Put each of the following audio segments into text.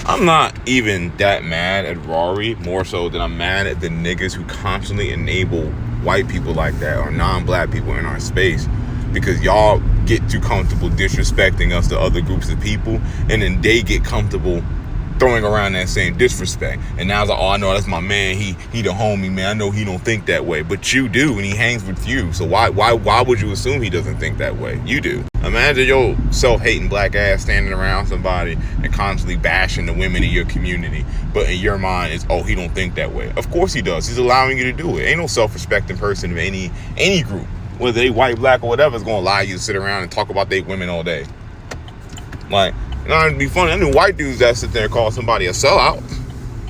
I'm not even that mad at Rory, more so than I'm mad at the niggas who constantly enable white people like that or non-black people in our space, because y'all get too comfortable disrespecting us to other groups of people, and then they get comfortable throwing around that same disrespect. And now it's like, oh, I know that's my man, he the homie, man, I know he don't think that way, but you do, and he hangs with you, so why would you assume he doesn't think that way? You do. Imagine your self-hating black ass standing around somebody and constantly bashing the women in your community, but in your mind it's, oh, he don't think that way. Of course he does. He's allowing you to do it. Ain't no self-respecting person of any group, whether they white, black, or whatever, is gonna allow you to sit around and talk about their women all day. Like, you know, it'd be funny. I knew white dudes that sit there and call somebody a sellout.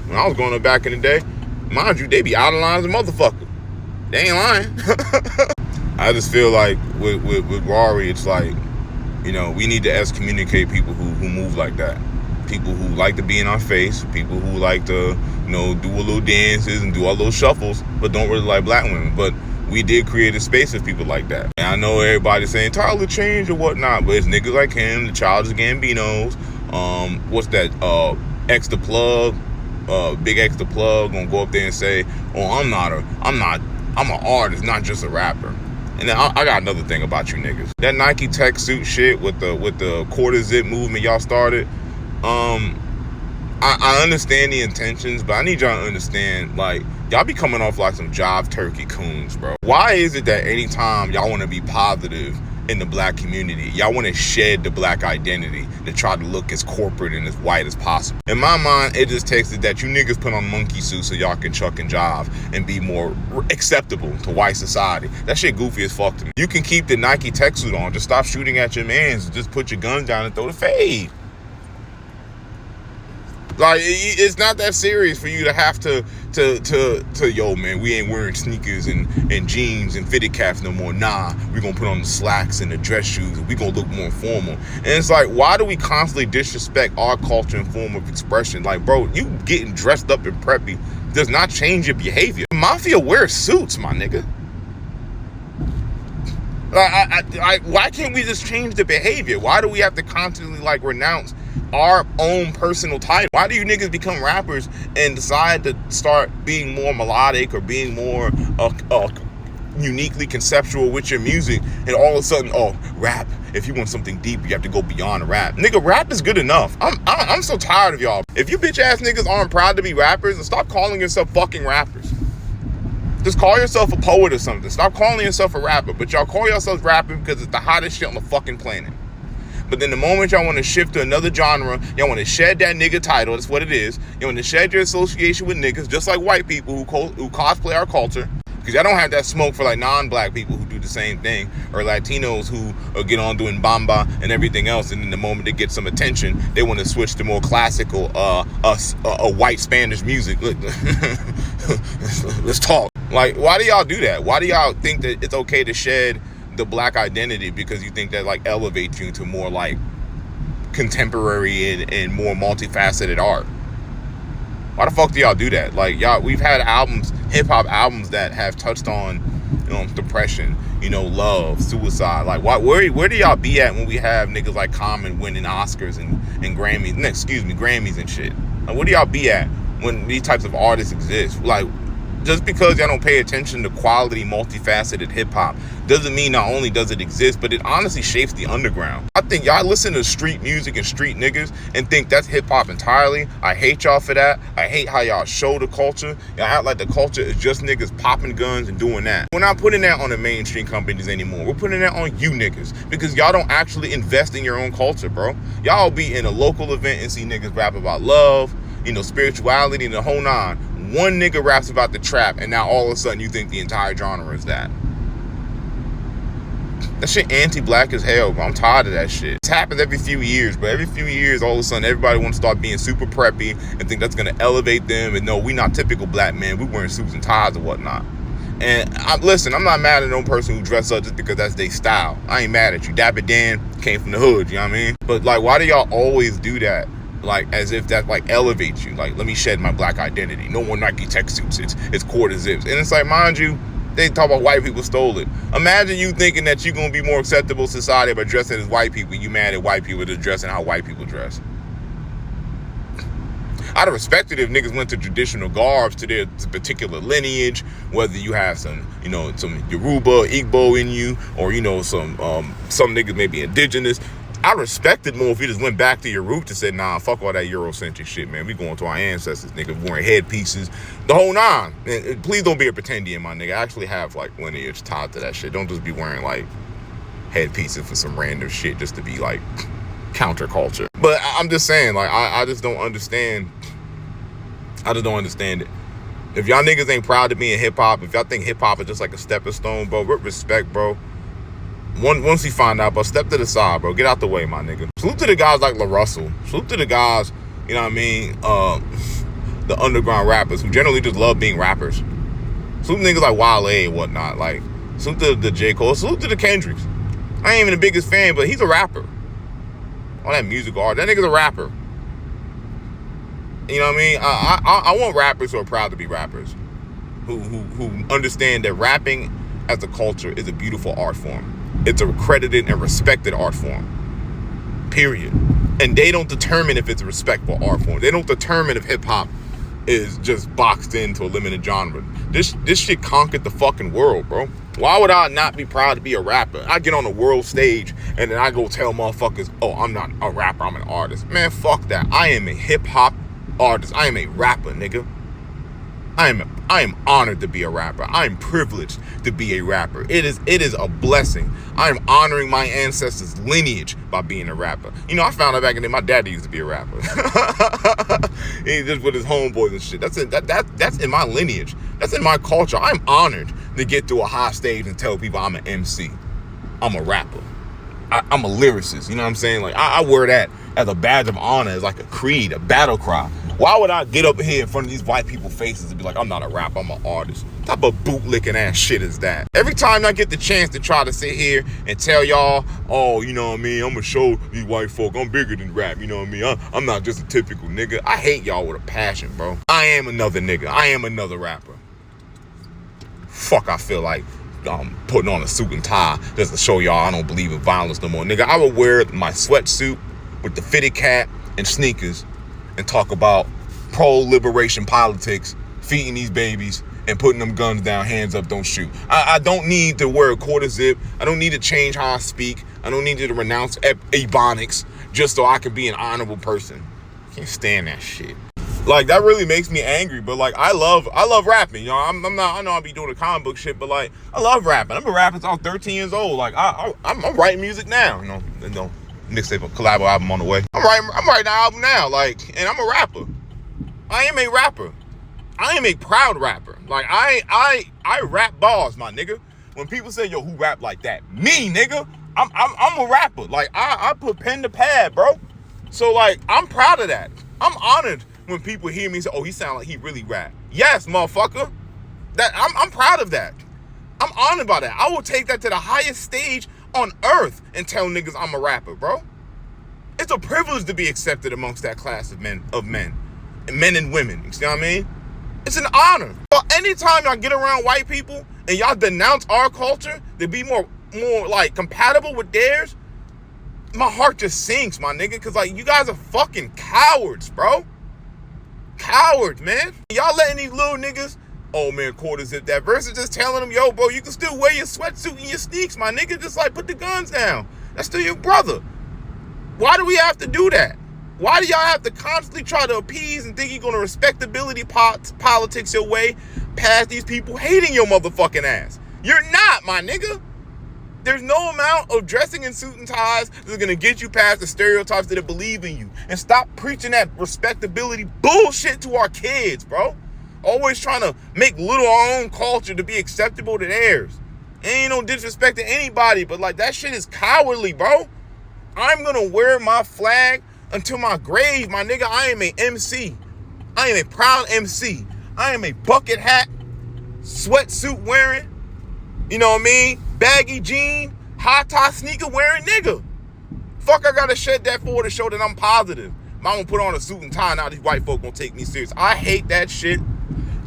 When I was growing up back in the day, mind you, they be out of line as a motherfucker. They ain't lying. I just feel like with Rory, it's like, you know, we need to excommunicate people who move like that. People who like to be in our face, people who like to, you know, do a little dances and do all those shuffles, but don't really like black women. But we did create a space of people like that. And I know everybody's saying Tyler change or whatnot, but it's niggas like him, the Childish Gambinos, what's that, X the Plug, Big X the Plug, gonna go up there and say, oh, I'm an artist, not just a rapper. And then I got another thing about you niggas. That Nike tech suit shit with the quarter zip movement y'all started, I understand the intentions, but I need y'all to understand, like, y'all be coming off like some jive turkey coons, bro. Why is it that anytime y'all want to be positive in the black community, y'all want to shed the black identity to try to look as corporate and as white as possible? In my mind, it just takes it that you niggas put on monkey suits so y'all can chuck and jive and be more acceptable to white society. That shit goofy as fuck to me. You can keep the Nike tech suit on, just stop shooting at your mans, just put your guns down and throw the fade. Like, it's not that serious for you to have to yo, man, we ain't wearing sneakers and jeans and fitted caps no more. Nah, we gonna put on the slacks and the dress shoes and we gonna look more formal. And it's like, why do we constantly disrespect our culture and form of expression? Like, bro, you getting dressed up and preppy does not change your behavior. Mafia wears suits, my nigga. Why can't we just change the behavior? Why do we have to constantly, like, renounce our own personal title? Why do you niggas become rappers and decide to start being more melodic or being more uniquely conceptual with your music, and all of a sudden, oh, rap, if you want something deep, you have to go beyond rap? Nigga, rap is good enough. I'm so tired of y'all. If you bitch ass niggas aren't proud to be rappers, then stop calling yourself fucking rappers. Just call yourself a poet or something. Stop calling yourself a rapper. But y'all call yourselves rapping because it's the hottest shit on the fucking planet. But then the moment y'all want to shift to another genre, y'all want to shed that nigga title. That's what it is. You want to shed your association with niggas, just like white people who cosplay our culture. Because y'all don't have that smoke for, like, non-black people who do the same thing, or Latinos who get on doing bamba and everything else, and then the moment they get some attention, they want to switch to more classical white Spanish music. Let's talk. Like, why do y'all do that? Why do y'all think that it's okay to shed the black identity because you think that, like, elevates you to more, like, contemporary and more multifaceted art? Why the fuck do y'all do that? Like, y'all, we've had albums, hip-hop albums that have touched on, you know, depression, you know, love, suicide. Like, where do y'all be at when we have niggas like Common winning Oscars and Grammys, Grammys and shit? Like, where do y'all be at when these types of artists exist? Like, just because y'all don't pay attention to quality, multifaceted hip-hop doesn't mean not only does it exist, but it honestly shapes the underground. I think y'all listen to street music and street niggas and think that's hip-hop entirely. I hate y'all for that. I hate how y'all show the culture. Y'all act like the culture is just niggas popping guns and doing that. We're not putting that on the mainstream companies anymore. We're putting that on you niggas because y'all don't actually invest in your own culture, bro. Y'all be in a local event and see niggas rap about love, you know, spirituality, and the whole nine. One nigga raps about the trap, and now all of a sudden you think the entire genre is that. That shit anti-black as hell, bro. I'm tired of that shit. It happens every few years, but every few years, all of a sudden, everybody wants to start being super preppy and think that's going to elevate them. And no, we not typical black men. We wearing suits and ties and whatnot. And listen, I'm not mad at no person who dress up just because that's their style. I ain't mad at you. Dapper Dan came from the hood, you know what I mean? But, like, why do y'all always do that? Like, as if that, like, elevates you. Like, let me shed my black identity. No more Nike tech suits. It's quarter zips. And it's like, mind you, they talk about white people stole it. Imagine you thinking that you're going to be more acceptable to society by dressing as white people. You mad at white people that's dressing how white people dress. I'd have respected if niggas went to traditional garbs to their particular lineage, whether you have some, you know, some Yoruba, Igbo in you, or, you know, some niggas maybe indigenous. I respected more if you just went back to your roots and said, nah, fuck all that Eurocentric shit, man. We going to our ancestors, nigga, wearing headpieces, the whole nine. And please don't be a pretendian, my nigga. I actually have, like, lineage tied to that shit. Don't just be wearing, like, headpieces for some random shit just to be, like, counterculture. But I'm just saying, like, I just don't understand. I just don't understand it. If y'all niggas ain't proud to be in hip-hop, if y'all think hip-hop is just like a stepping stone, bro, with respect, bro. Once you find out, bro, step to the side, bro. Get out the way, my nigga. Salute to the guys like La Russell. Salute to the guys, you know what I mean, the underground rappers who generally just love being rappers. Salute to niggas like Wale and whatnot. Like, salute to the J. Cole. Salute to the Kendricks. I ain't even the biggest fan, but he's a rapper. All that musical art, that nigga's a rapper. You know what I mean? I want rappers who are proud to be rappers. Who understand that rapping as a culture is a beautiful art form. It's a accredited and respected art form. Period. And they don't determine if it's a respectful art form. They don't determine if hip-hop is just boxed into a limited genre. This shit conquered the fucking world, bro. Why would I not be proud to be a rapper? I get on the world stage and then I go tell motherfuckers, oh, I'm not a rapper, I'm an artist. Man, fuck that. I am a hip-hop artist. I am a rapper, nigga. I am honored to be a rapper. I am privileged to be a rapper. It is a blessing. I am honoring my ancestors' lineage by being a rapper. You know, I found out back in the day my daddy used to be a rapper. He just with his homeboys and shit. That's in my lineage. That's in my culture. I'm honored to get to a high stage and tell people I'm an MC. I'm a rapper. I'm a lyricist. You know what I'm saying? Like I wear that as a badge of honor, as like a creed, a battle cry. Why would I get up here in front of these white people faces and be like, I'm not a rapper, I'm an artist? What type of bootlicking ass shit is that? Every time I get the chance to try to sit here and tell y'all, oh, you know what I mean, I'm gonna show these white folk I'm bigger than rap, you know what I mean? I'm not just a typical nigga. I hate y'all with a passion, bro. I am another nigga. I am another rapper. Fuck, I feel like putting on a suit and tie just to show y'all I don't believe in violence no more. Nigga, I would wear my sweatsuit with the fitted cap and sneakers and talk about pro-liberation politics, feeding these babies, and putting them guns down, hands up, don't shoot. I don't need to wear a quarter zip. I don't need to change how I speak. I don't need to renounce ebonics just so I can be an honorable person. I can't stand that shit. Like, that really makes me angry, but like, I love rapping. You know, I know I'll be doing the comic book shit, but like, I love rapping. I've been rapping since I was 13 years old. Like, I'm writing music now, you know. Mixtape, a collabo album on the way. I'm writing an album now, like, and I'm a rapper. I am a rapper. I am a proud rapper. Like, I rap bars, my nigga. When people say, yo, who rap like that? Me, nigga. I'm a rapper. Like, I put pen to pad, bro. So, like, I'm proud of that. I'm honored when people hear me say, oh, he sound like he really rap. Yes, motherfucker. I'm proud of that. I'm honored by that. I will take that to the highest stage on earth and tell niggas I'm a rapper, bro. It's a privilege to be accepted amongst that class of men and women. You see what I mean? It's an honor. But anytime y'all get around white people and y'all denounce our culture to be more like compatible with theirs, my heart just sinks, my nigga, because like you guys are fucking cowards, bro. Cowards, man. Y'all letting these little niggas, oh man, quarter zip that, versus just telling them, yo, bro, you can still wear your sweatsuit and your sneaks, my nigga. Just like put the guns down. That's still your brother. Why do we have to do that? Why do y'all have to constantly try to appease and think you're gonna respectability politics your way past these people hating your motherfucking ass? You're not, my nigga. There's no amount of dressing in suit and ties that's gonna get you past the stereotypes that believe in you. And stop preaching that respectability bullshit to our kids, bro. Always trying to make little our own culture to be acceptable to theirs. Ain't no disrespect to anybody, but like that shit is cowardly, bro. I'm gonna wear my flag until my grave, my nigga. I am a MC. I am a proud MC. I am a bucket hat, sweatsuit wearing, you know what I mean, baggy jean, high tie sneaker wearing nigga. Fuck, I gotta shed that for to show that I'm positive. I'm gonna put on a suit and tie, now these white folk gonna take me serious. I hate that shit.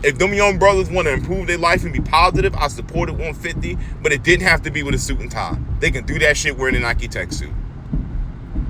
If them young brothers want to improve their life and be positive, I support it 150, but it didn't have to be with a suit and tie. They can do that shit wearing a Nike tech suit.